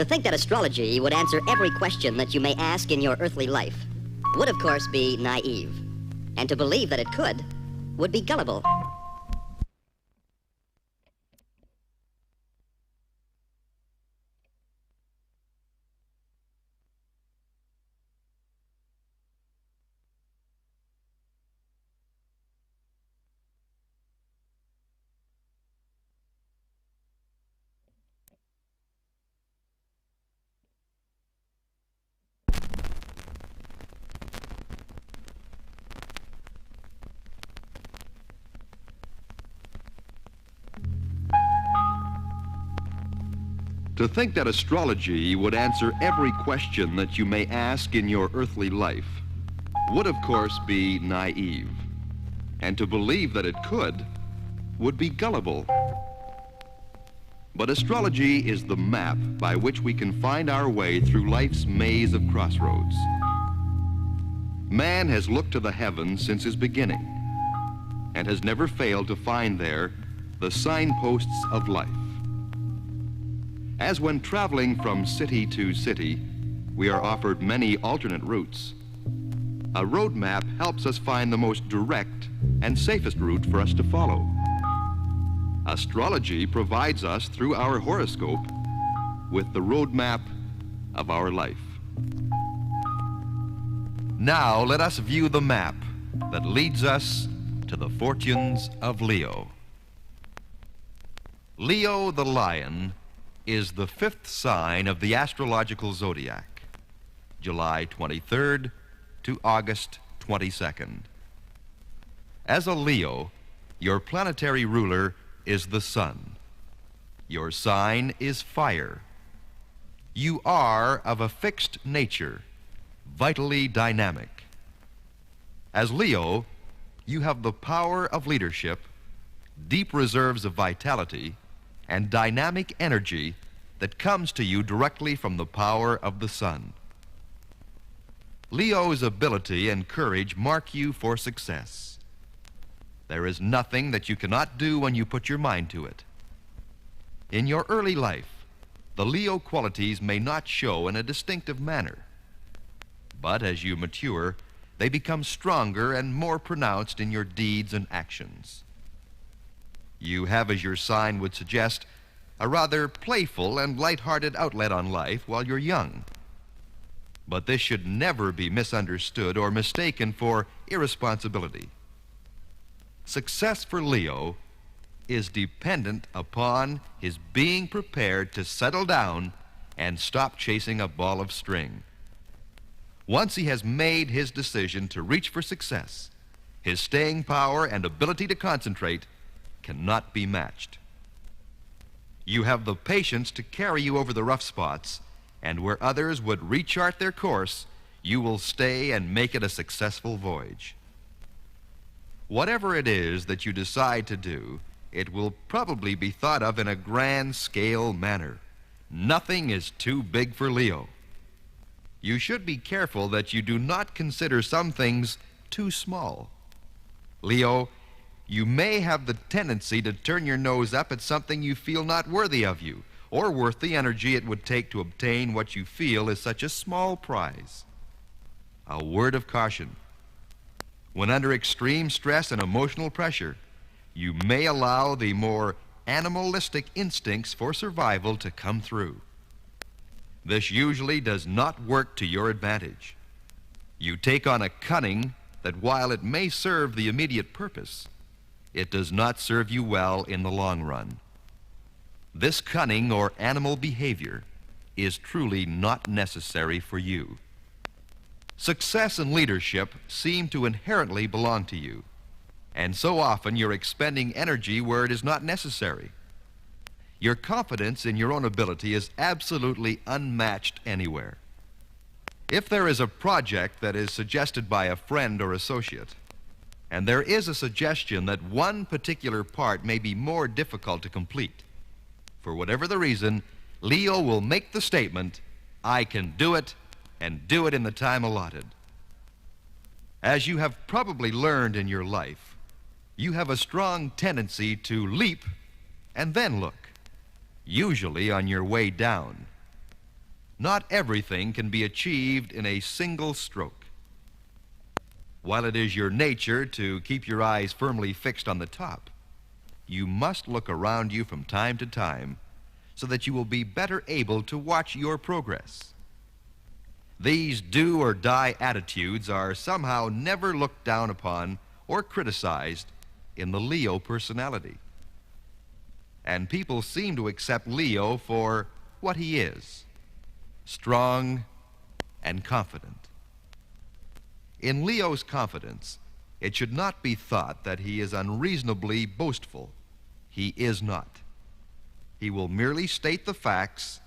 To think that astrology would answer every question that you may ask in your earthly life would, of course, be naive. And to believe that it could would be gullible. To think that astrology would answer every question that you may ask in your earthly life would, of course, be naive. And to believe that it could would be gullible. But astrology is the map by which we can find our way through life's maze of crossroads. Man has looked to the heavens since his beginning and has never failed to find there the signposts of life. As when traveling from city to city, we are offered many alternate routes. A road map helps us find the most direct and safest route for us to follow. Astrology provides us, through our horoscope, with the road map of our life. Now let us view the map that leads us to the fortunes of Leo. Leo the lion is the 5th sign of the astrological zodiac, July 23rd to August 22nd. As a Leo, your planetary ruler is the sun. Your sign is fire. You are of a fixed nature, vitally dynamic. As Leo, you have the power of leadership, deep reserves of vitality, and dynamic energy that comes to you directly from the power of the sun. Leo's ability and courage mark you for success. There is nothing that you cannot do when you put your mind to it. In your early life, the Leo qualities may not show in a distinctive manner, but as you mature, they become stronger and more pronounced in your deeds and actions. You have, as your sign would suggest, a rather playful and light-hearted outlet on life while you're young. But this should never be misunderstood or mistaken for irresponsibility. Success for Leo is dependent upon his being prepared to settle down and stop chasing a ball of string. Once he has made his decision to reach for success, his staying power and ability to concentrate cannot be matched. You have the patience to carry you over the rough spots, and where others would rechart their course, you will stay and make it a successful voyage. Whatever it is that you decide to do, it will probably be thought of in a grand scale manner. Nothing is too big for Leo. You should be careful that you do not consider some things too small. Leo, you may have the tendency to turn your nose up at something you feel not worthy of you, or worth the energy it would take to obtain what you feel is such a small prize. A word of caution. When under extreme stress and emotional pressure, you may allow the more animalistic instincts for survival to come through. This usually does not work to your advantage. You take on a cunning that, while it may serve the immediate purpose, it does not serve you well in the long run. This cunning or animal behavior is truly not necessary for you. Success and leadership seem to inherently belong to you, and so often you're expending energy where it is not necessary. Your confidence in your own ability is absolutely unmatched anywhere. If there is a project that is suggested by a friend or associate, and there is a suggestion that one particular part may be more difficult to complete, for whatever the reason, Leo will make the statement, "I can do it, and do it in the time allotted." As you have probably learned in your life, you have a strong tendency to leap and then look, usually on your way down. Not everything can be achieved in a single stroke. While it is your nature to keep your eyes firmly fixed on the top, you must look around you from time to time so that you will be better able to watch your progress. These do or die attitudes are somehow never looked down upon or criticized in the Leo personality. And people seem to accept Leo for what he is: strong and confident. In Leo's confidence, it should not be thought that he is unreasonably boastful. He is not. He will merely state the facts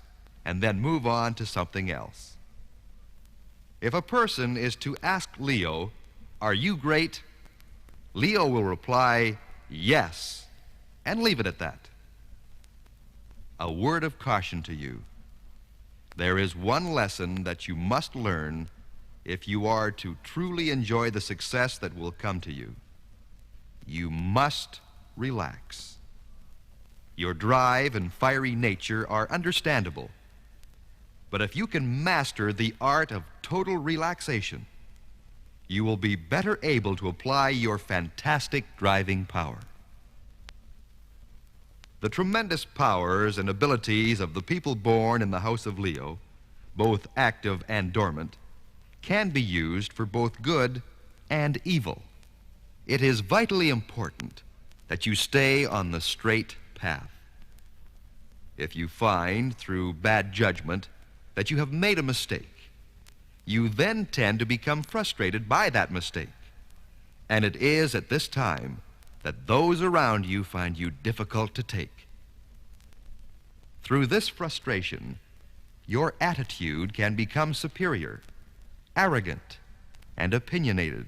and then move on to something else. If a person is to ask Leo, "Are you great?" Leo will reply, "Yes," and leave it at that. A word of caution to you. There is one lesson that you must learn if you are to truly enjoy the success that will come to you. You must relax. Your drive and fiery nature are understandable, but if you can master the art of total relaxation, you will be better able to apply your fantastic driving power. The tremendous powers and abilities of the people born in the house of Leo, both active and dormant, can be used for both good and evil. It is vitally important that you stay on the straight path. If you find, through bad judgment, that you have made a mistake, you then tend to become frustrated by that mistake. And it is at this time that those around you find you difficult to take. Through this frustration, your attitude can become superior, arrogant, and opinionated.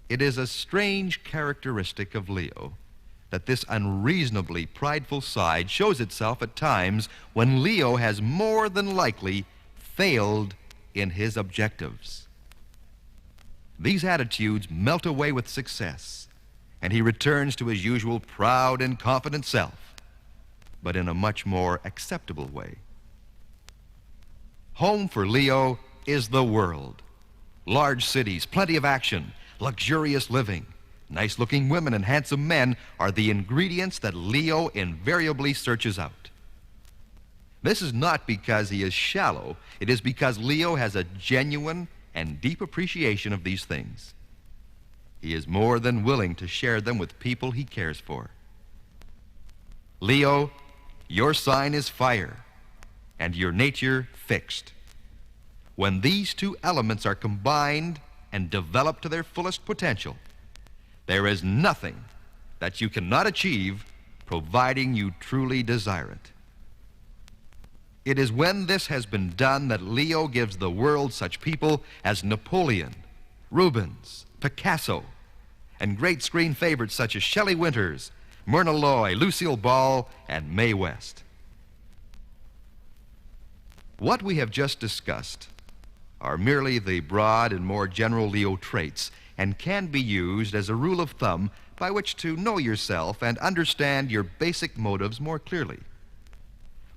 It is a strange characteristic of Leo that this unreasonably prideful side shows itself at times when Leo has more than likely failed in his objectives. These attitudes melt away with success, and he returns to his usual proud and confident self, but in a much more acceptable way. Home for Leo is the world. Large cities, plenty of action, luxurious living, nice-looking women and handsome men are the ingredients that Leo invariably searches out. This is not because he is shallow. It is because Leo has a genuine and deep appreciation of these things. He is more than willing to share them with people he cares for. Leo, your sign is fire, and your nature fixed. When these two elements are combined and developed to their fullest potential, there is nothing that you cannot achieve, providing you truly desire it. It is when this has been done that Leo gives the world such people as Napoleon, Rubens, Picasso, and great screen favorites such as Shelley Winters, Myrna Loy, Lucille Ball, and Mae West. What we have just discussed are merely the broad and more general Leo traits and can be used as a rule of thumb by which to know yourself and understand your basic motives more clearly.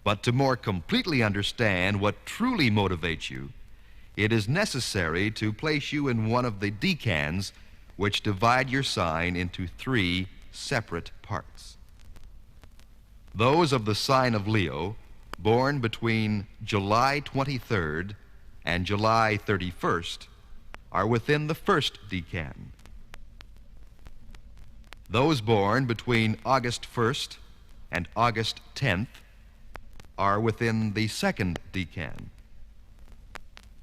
But to more completely understand what truly motivates you, it is necessary to place you in one of the decans which divide your sign into three separate parts. Those of the sign of Leo, born between July 23rd and July 31st, are within the first decan. Those born between August 1st and August 10th are within the second decan.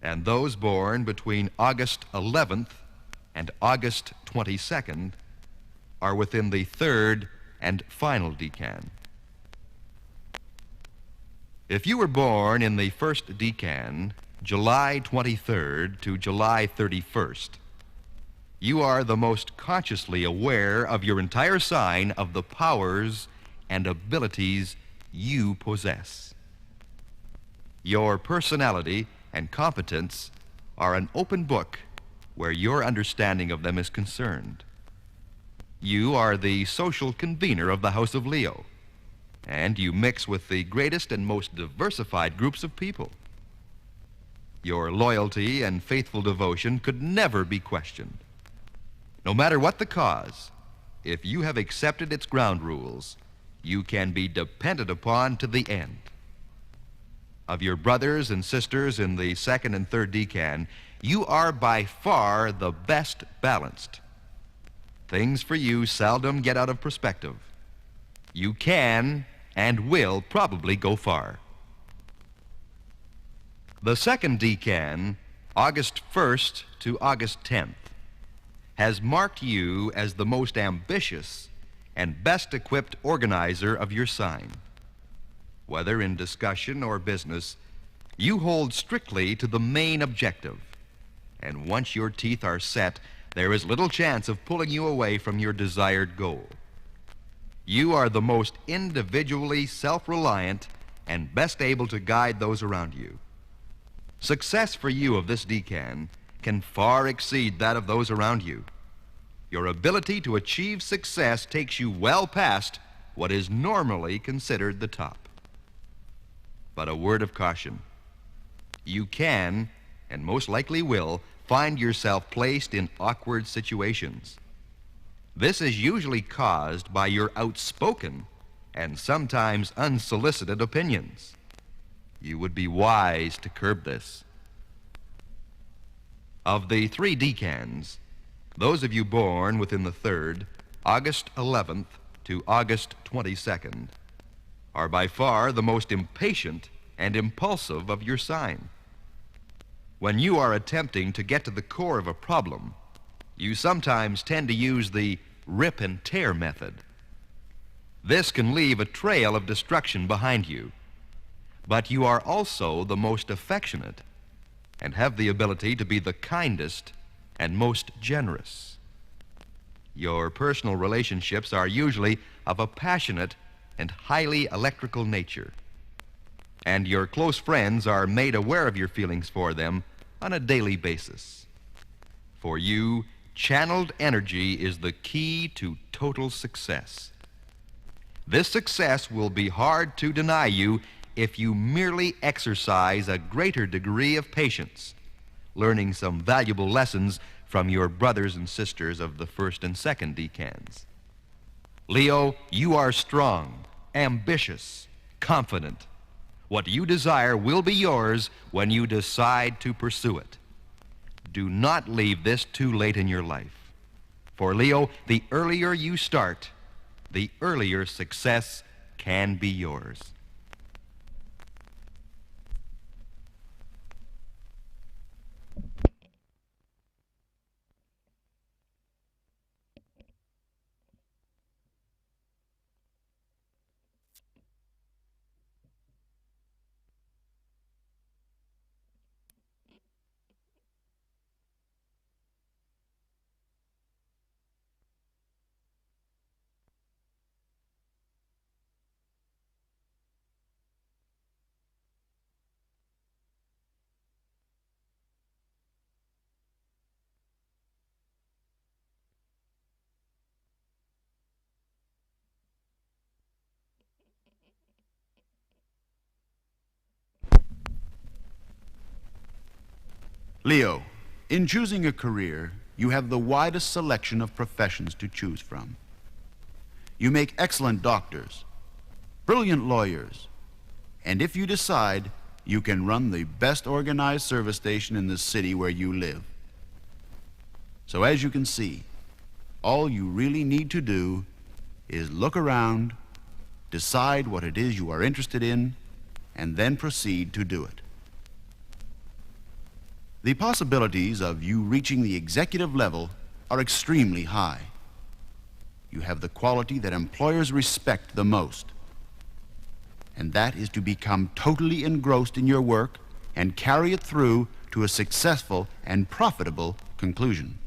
And those born between August 11th and August 22nd are within the third and final decan. If you were born in the first decan, July 23rd to July 31st, you are the most consciously aware of your entire sign of the powers and abilities you possess. Your personality and competence are an open book where your understanding of them is concerned. You are the social convener of the House of Leo. and you mix with the greatest and most diversified groups of people. Your loyalty and faithful devotion could never be questioned. No matter what the cause, if you have accepted its ground rules, you can be depended upon to the end. Of your brothers and sisters in the second and third decan, you are by far the best balanced. Things for you seldom get out of perspective. You can and will probably go far. The second decan, August 1st to August 10th, has marked you as the most ambitious and best equipped organizer of your sign. Whether in discussion or business, you hold strictly to the main objective. And once your teeth are set, there is little chance of pulling you away from your desired goal. You are the most individually self-reliant and best able to guide those around you. Success for you of this decan can far exceed that of those around you. Your ability to achieve success takes you well past what is normally considered the top. But a word of caution. You can, and most likely will, find yourself placed in awkward situations. This is usually caused by your outspoken and sometimes unsolicited opinions. You would be wise to curb this. Of the three decans, those of you born within the third, August 11th to August 22nd, are by far the most impatient and impulsive of your sign. When you are attempting to get to the core of a problem, you sometimes tend to use the rip and tear method. This can leave a trail of destruction behind you, but you are also the most affectionate and have the ability to be the kindest and most generous. Your personal relationships are usually of a passionate and highly electrical nature, and your close friends are made aware of your feelings for them on a daily basis. For you, channeled energy is the key to total success. This success will be hard to deny you if you merely exercise a greater degree of patience, learning some valuable lessons from your brothers and sisters of the first and second decans. Leo, you are strong, ambitious, confident. What you desire will be yours when you decide to pursue it. Do not leave this too late in your life. For Leo, the earlier you start, the earlier success can be yours. Leo, in choosing a career, you have the widest selection of professions to choose from. You make excellent doctors, brilliant lawyers, and if you decide, you can run the best organized service station in the city where you live. So as you can see, all you really need to do is look around, decide what it is you are interested in, and then proceed to do it. The possibilities of you reaching the executive level are extremely high. You have the quality that employers respect the most, and that is to become totally engrossed in your work and carry it through to a successful and profitable conclusion.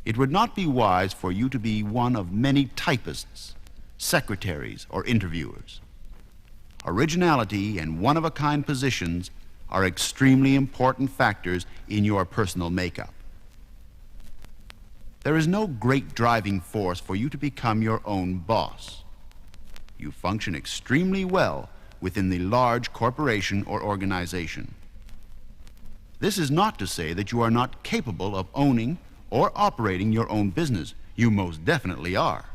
It would not be wise for you to be one of many typists, secretaries, or interviewers. Originality and one-of-a-kind positions are extremely important factors in your personal makeup. There is no great driving force for you to become your own boss. You function extremely well within the large corporation or organization. This is not to say that you are not capable of owning or operating your own business. You most definitely are.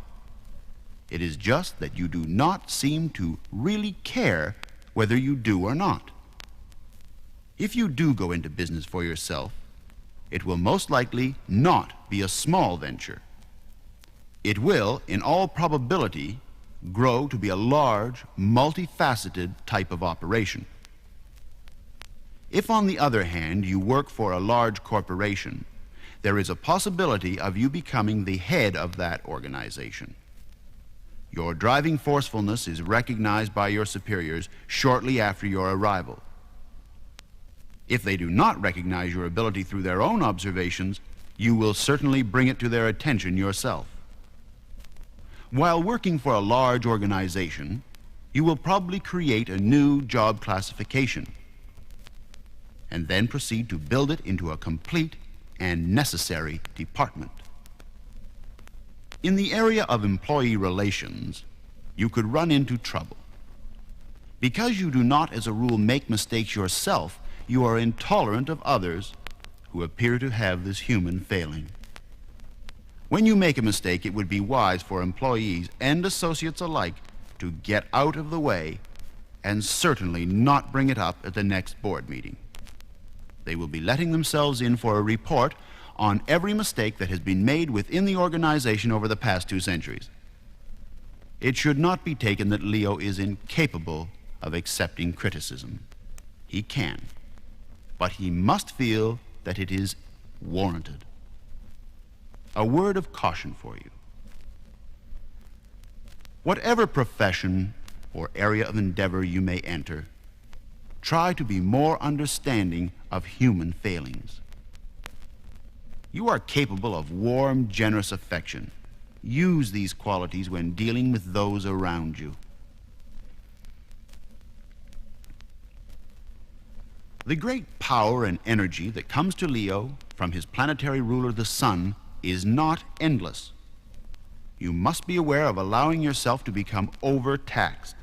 It is just that you do not seem to really care whether you do or not. If you do go into business for yourself, it will most likely not be a small venture. It will, in all probability, grow to be a large, multifaceted type of operation. If, on the other hand, you work for a large corporation, there is a possibility of you becoming the head of that organization. Your driving forcefulness is recognized by your superiors shortly after your arrival. If they do not recognize your ability through their own observations, you will certainly bring it to their attention yourself. While working for a large organization, you will probably create a new job classification and then proceed to build it into a complete and necessary department. In the area of employee relations, you could run into trouble. Because you do not, as a rule, make mistakes yourself, you are intolerant of others who appear to have this human failing. When you make a mistake, it would be wise for employees and associates alike to get out of the way and certainly not bring it up at the next board meeting. They will be letting themselves in for a report on every mistake that has been made within the organization over the past 2 centuries. It should not be taken that Leo is incapable of accepting criticism. He can, but he must feel that it is warranted. A word of caution for you. Whatever profession or area of endeavor you may enter, try to be more understanding of human failings. You are capable of warm, generous affection. Use these qualities when dealing with those around you. The great power and energy that comes to Leo from his planetary ruler, the Sun, is not endless. You must be aware of allowing yourself to become overtaxed.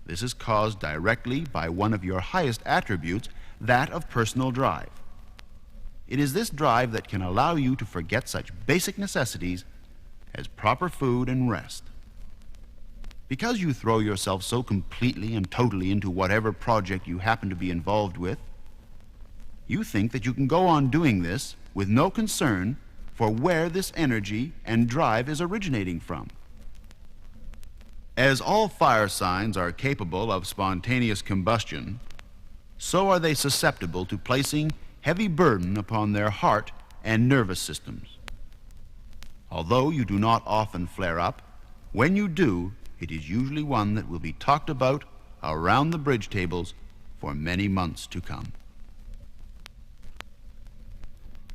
This is caused directly by one of your highest attributes, that of personal drive. It is this drive that can allow you to forget such basic necessities as proper food and rest. Because you throw yourself so completely and totally into whatever project you happen to be involved with, you think that you can go on doing this with no concern for where this energy and drive is originating from. As all fire signs are capable of spontaneous combustion, so are they susceptible to placing heavy burden upon their heart and nervous systems. Although you do not often flare up, when you do, it is usually one that will be talked about around the bridge tables for many months to come.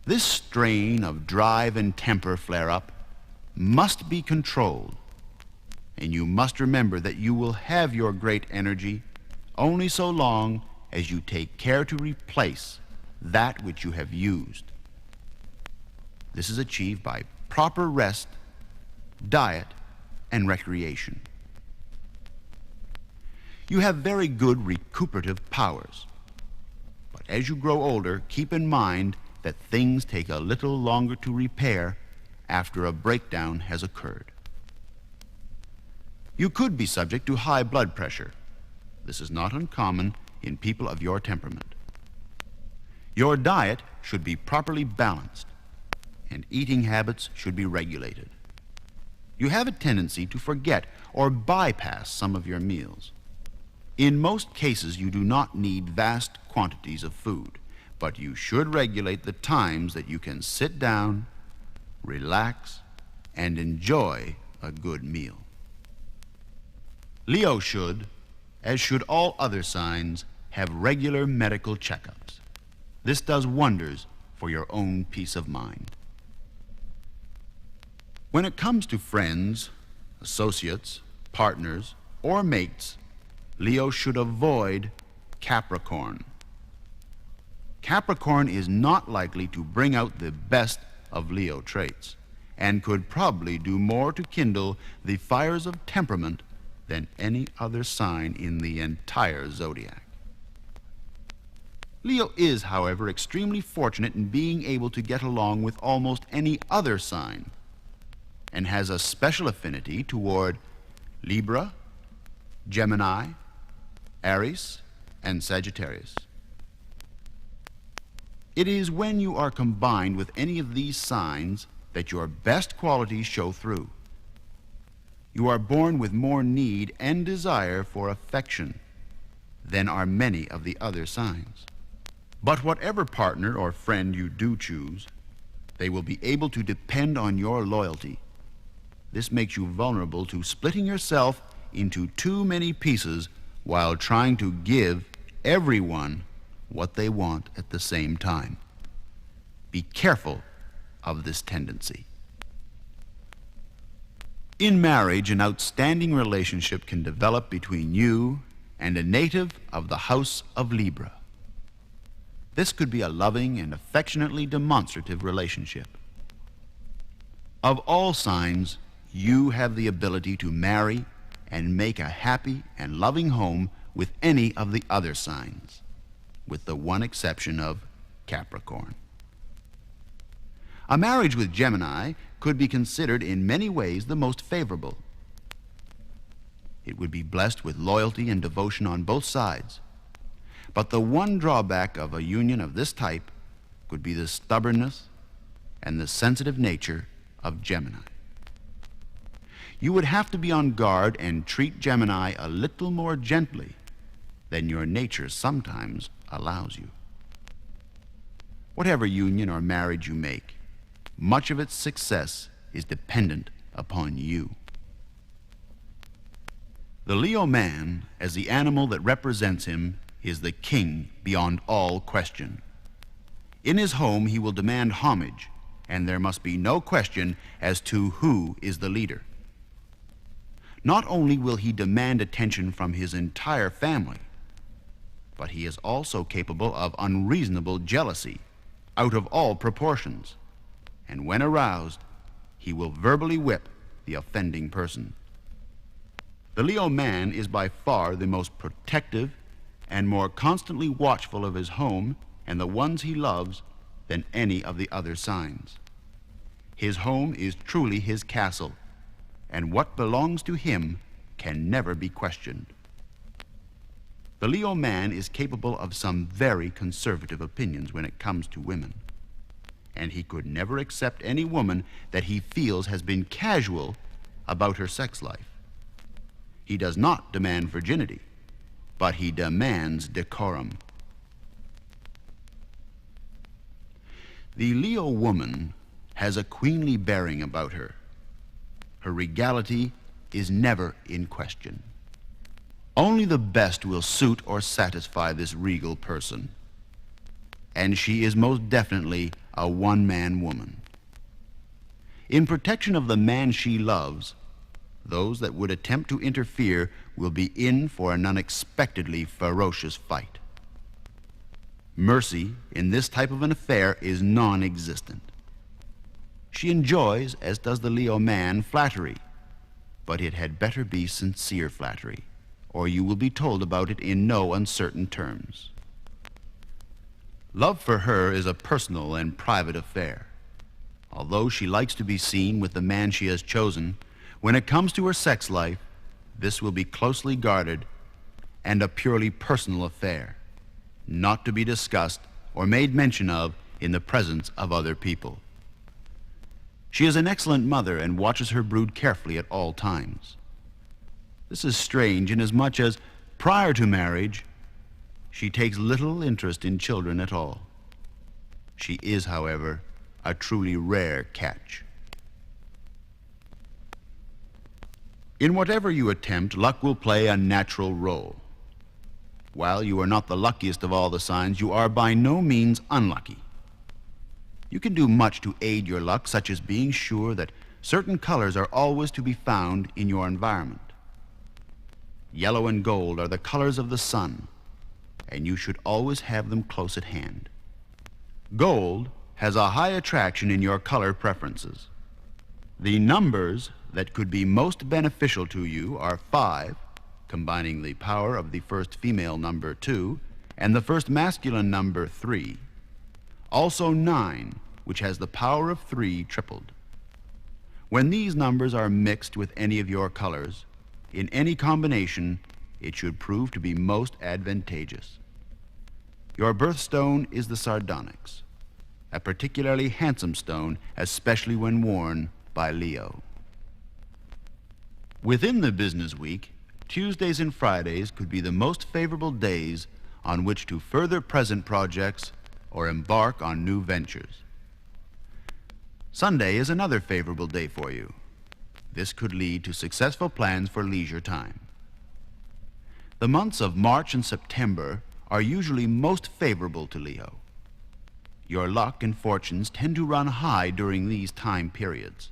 This strain of drive and temper flare-up must be controlled, and you must remember that you will have your great energy only so long as you take care to replace that which you have used. This is achieved by proper rest, diet, and recreation. You have very good recuperative powers, but as you grow older, keep in mind that things take a little longer to repair after a breakdown has occurred. You could be subject to high blood pressure. This is not uncommon in people of your temperament. Your diet should be properly balanced, and eating habits should be regulated. You have a tendency to forget or bypass some of your meals. In most cases, you do not need vast quantities of food, but you should regulate the times that you can sit down, relax, and enjoy a good meal. Leo should, as should all other signs, have regular medical checkups. This does wonders for your own peace of mind. When it comes to friends, associates, partners, or mates, Leo should avoid Capricorn. Capricorn is not likely to bring out the best of Leo traits and could probably do more to kindle the fires of temperament than any other sign in the entire zodiac. Leo is, however, extremely fortunate in being able to get along with almost any other sign, and has a special affinity toward Libra, Gemini, Aries, and Sagittarius. It is when you are combined with any of these signs that your best qualities show through. You are born with more need and desire for affection than are many of the other signs. But whatever partner or friend you do choose, they will be able to depend on your loyalty. This makes you vulnerable to splitting yourself into too many pieces while trying to give everyone what they want at the same time. Be careful of this tendency. In marriage, an outstanding relationship can develop between you and a native of the house of Libra. This could be a loving and affectionately demonstrative relationship. Of all signs, you have the ability to marry and make a happy and loving home with any of the other signs, with the one exception of Capricorn. A marriage with Gemini could be considered in many ways the most favorable. It would be blessed with loyalty and devotion on both sides. But the one drawback of a union of this type would be the stubbornness and the sensitive nature of Gemini. You would have to be on guard and treat Gemini a little more gently than your nature sometimes allows you. Whatever union or marriage you make, much of its success is dependent upon you. The Leo man, as the animal that represents him, is the king beyond all question. In his home, he will demand homage, and there must be no question as to who is the leader. Not only will he demand attention from his entire family, but he is also capable of unreasonable jealousy out of all proportions. And when aroused, he will verbally whip the offending person. The Leo man is by far the most protective and more constantly watchful of his home and the ones he loves than any of the other signs. His home is truly his castle, and what belongs to him can never be questioned. The Leo man is capable of some very conservative opinions when it comes to women, and he could never accept any woman that he feels has been casual about her sex life. He does not demand virginity, but he demands decorum. The Leo woman has a queenly bearing about her. Her regality is never in question. Only the best will suit or satisfy this regal person, and she is most definitely a one-man woman. In protection of the man she loves, those that would attempt to interfere will be in for an unexpectedly ferocious fight. Mercy in this type of an affair is non-existent. She enjoys, as does the Leo man, flattery, but it had better be sincere flattery, or you will be told about it in no uncertain terms. Love for her is a personal and private affair. Although she likes to be seen with the man she has chosen, when it comes to her sex life, this will be closely guarded and a purely personal affair, not to be discussed or made mention of in the presence of other people. She is an excellent mother and watches her brood carefully at all times. This is strange inasmuch as, prior to marriage, she takes little interest in children at all. She is, however, a truly rare catch. In whatever you attempt, luck will play a natural role. While you are not the luckiest of all the signs, you are by no means unlucky. You can do much to aid your luck, such as being sure that certain colors are always to be found in your environment. Yellow and gold are the colors of the sun, and you should always have them close at hand. Gold has a high attraction in your color preferences. The numbers that could be most beneficial to you are 5, combining the power of the first female number 2 and the first masculine number 3. Also 9, which has the power of 3 tripled. When these numbers are mixed with any of your colors, in any combination, it should prove to be most advantageous. Your birthstone is the sardonyx, a particularly handsome stone, especially when worn by Leo. Within the business week, Tuesdays and Fridays could be the most favorable days on which to further present projects or embark on new ventures. Sunday is another favorable day for you. This could lead to successful plans for leisure time. The months of March and September are usually most favorable to Leo. Your luck and fortunes tend to run high during these time periods.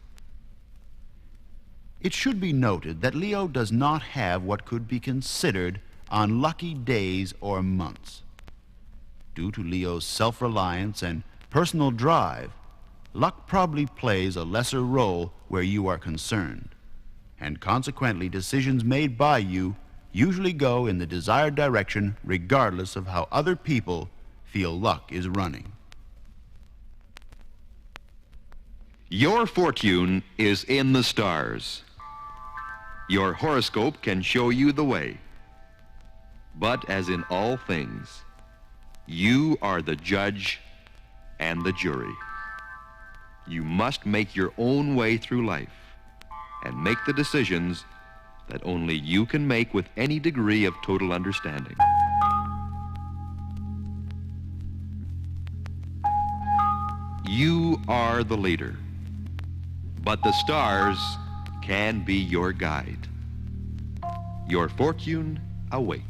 It should be noted that Leo does not have what could be considered unlucky days or months. Due to Leo's self-reliance and personal drive, luck probably plays a lesser role where you are concerned, and consequently decisions made by you usually go in the desired direction regardless of how other people feel luck is running. Your fortune is in the stars. Your horoscope can show you the way. But as in all things, you are the judge and the jury. You must make your own way through life and make the decisions that only you can make with any degree of total understanding. You are the leader, but the stars can be your guide. Your fortune awaits.